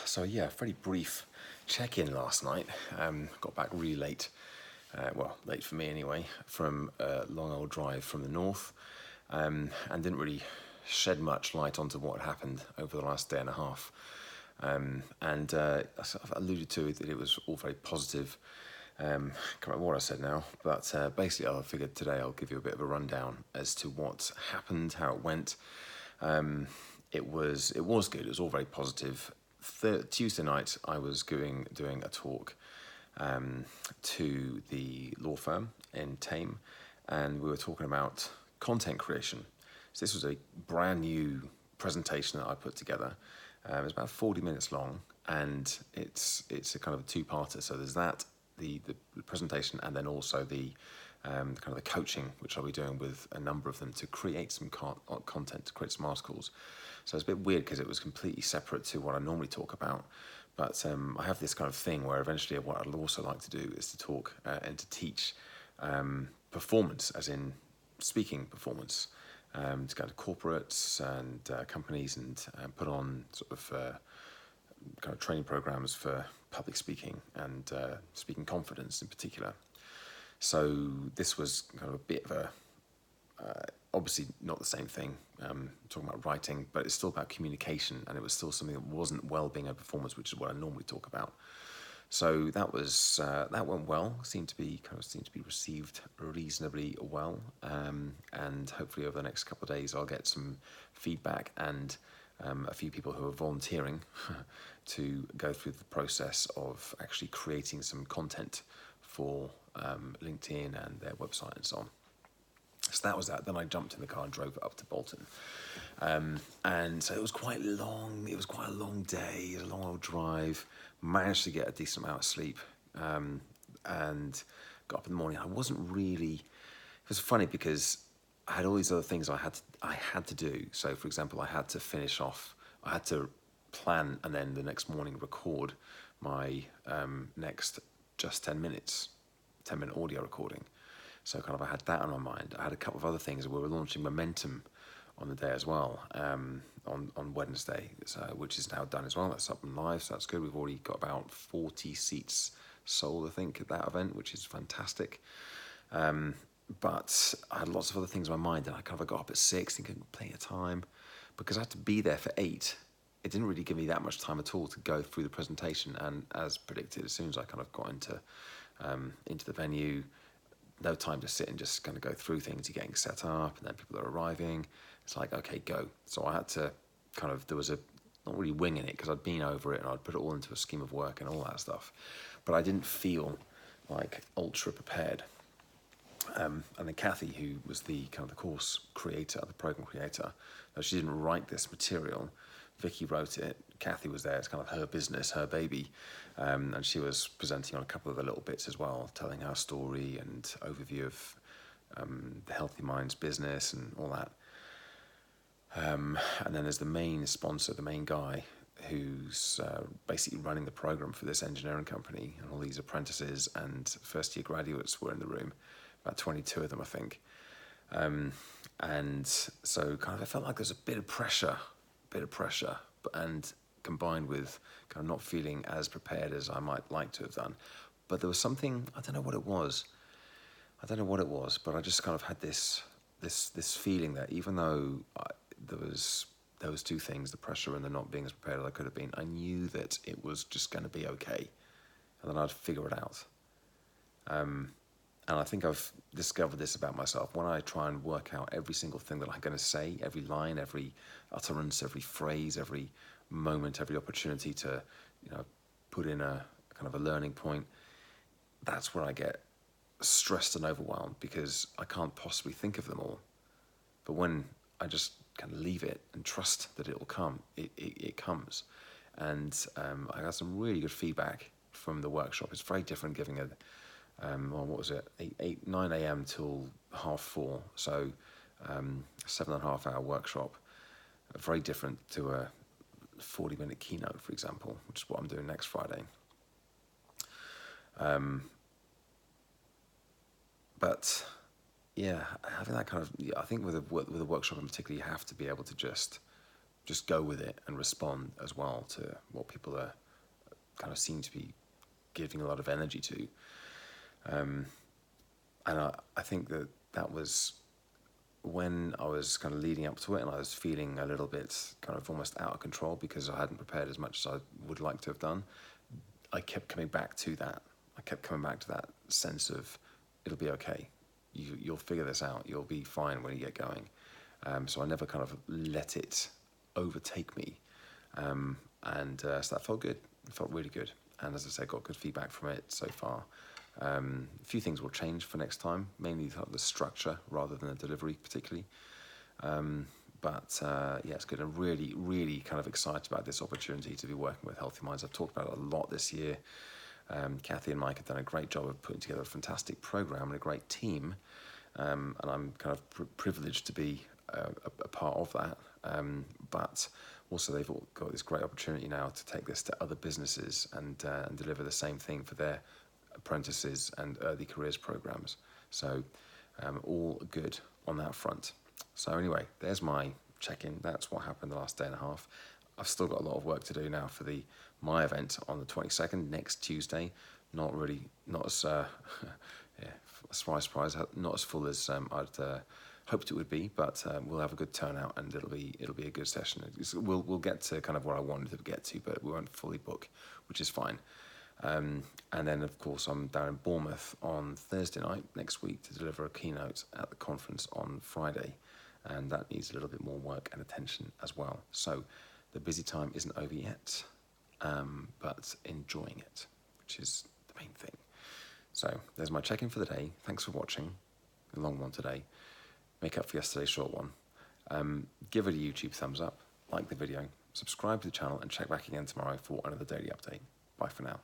So yeah, very brief check-in last night. Got back really late, late for me anyway, from a long old drive from the north, and didn't really shed much light onto what had happened over the last day and a half. I sort of alluded to it that it was all very positive. Can't remember what I said now, but basically I figured today I'll give you a bit of a rundown as to what happened, how it went. It was good. It was all very positive. Tuesday night, I was doing a talk to the law firm in Tame, and we were talking about content creation. So this was a brand new presentation that I put together. It was about 40 minutes long, and it's a kind of a two-parter. So there's that, the presentation, and then also the kind of the coaching, which I'll be doing with a number of them to create some content, to create some articles. So it's a bit weird because it was completely separate to what I normally talk about. But I have this kind of thing where eventually what I'd also like to do is to talk and to teach performance, as in speaking performance, to go to corporates and companies and put on sort of kind of training programs for public speaking and speaking confidence in particular. So this was kind of a bit of a, obviously not the same thing, talking about writing, but it's still about communication, and it was still something that wasn't well-being and performance, which is what I normally talk about. So that was that went well. Seemed to be received reasonably well, and hopefully over the next couple of days I'll get some feedback and a few people who are volunteering to go through the process of actually creating some content for LinkedIn and their website and so on. So that was that. Then I jumped in the car and drove up to Bolton. And so it was quite long. It was quite a long day, a long old drive. Managed to get a decent amount of sleep, and got up in the morning. I wasn't really. It was funny because I had all these other things I had to do. So, for example, I had to finish off. I had to plan and then the next morning record my next just 10 minutes, 10-minute audio recording. So kind of I had that on my mind. I had a couple of other things. We were launching Momentum on the day as well, on Wednesday, which is now done as well. That's up and live, so that's good. We've already got about 40 seats sold, I think, at that event, which is fantastic. But I had lots of other things in my mind, and I kind of got up at 6 thinking, plenty of time. Because I had to be there for 8, it didn't really give me that much time at all to go through the presentation. And as predicted, as soon as I kind of got into the venue, no time to sit and just kind of go through things. You're getting set up, and then people are arriving. It's like, okay, go. So I had to kind of, there was not really winging it because I'd been over it and I'd put it all into a scheme of work and all that stuff. But I didn't feel like ultra prepared. And then Kathy, who was the kind of the course creator, the program creator, though she didn't write this material, Vicky wrote it. Kathy was there. It's kind of her business, her baby. And she was presenting on a couple of the little bits as well, telling her story and overview of the Healthy Minds business and all that. And then there's the main sponsor, the main guy, who's basically running the program for this engineering company, and all these apprentices and first-year graduates were in the room, about 22 of them, I think. And so kind of I felt like there's a bit of pressure, and combined with kind of not feeling as prepared as I might like to have done. But there was something, I don't know what it was, but I just kind of had this feeling that even though there was those two things, the pressure and the not being as prepared as I could have been, I knew that it was just going to be okay, and then I'd figure it out. And I think I've discovered this about myself. When I try and work out every single thing that I'm going to say, every line, every utterance, every phrase, every moment, every opportunity to, put in a kind of a learning point, that's where I get stressed and overwhelmed because I can't possibly think of them all. But when I just kind of leave it and trust that it will come, it comes. And I got some really good feedback from the workshop. It's very different giving a 9 a.m. till 4:30, so 7.5 hour workshop. Very different to a 40-minute keynote, for example, which is what I'm doing next Friday. But yeah, having that kind of, I think with a workshop in particular, you have to be able to just just go with it and respond as well to what people are kind of seem to be giving a lot of energy to. And I think that was when I was kind of leading up to it, and I was feeling a little bit kind of almost out of control because I hadn't prepared as much as I would like to have done. I kept coming back to that. I kept coming back to that sense of, it'll be okay. You'll figure this out. You'll be fine when you get going. So I never kind of let it overtake me. So that felt good. It felt really good. And as I say, got good feedback from it so far. A few things will change for next time, mainly the structure rather than the delivery particularly. Yeah, it's good. I'm really, really kind of excited about this opportunity to be working with Healthy Minds. I've talked about it a lot this year. Kathy and Mike have done a great job of putting together a fantastic program and a great team. And I'm kind of privileged to be a part of that. But also they've all got this great opportunity now to take this to other businesses and deliver the same thing for their apprentices and early careers programs. So all good on that front. So anyway, there's my check-in. That's what happened the last day and a half. I've still got a lot of work to do now for my event on the 22nd, next Tuesday. Not as surprise, not as full as I'd hoped it would be, but we'll have a good turnout and it'll be a good session. We'll get to kind of where I wanted to get to, but we won't fully book, which is fine. And then, of course, I'm down in Bournemouth on Thursday night next week to deliver a keynote at the conference on Friday, and that needs a little bit more work and attention as well. So the busy time isn't over yet, but enjoying it, which is the main thing. So there's my check-in for the day. Thanks for watching. A long one today. Make up for yesterday's short one. Give it a YouTube thumbs up, like the video, subscribe to the channel, and check back again tomorrow for another daily update. Bye for now.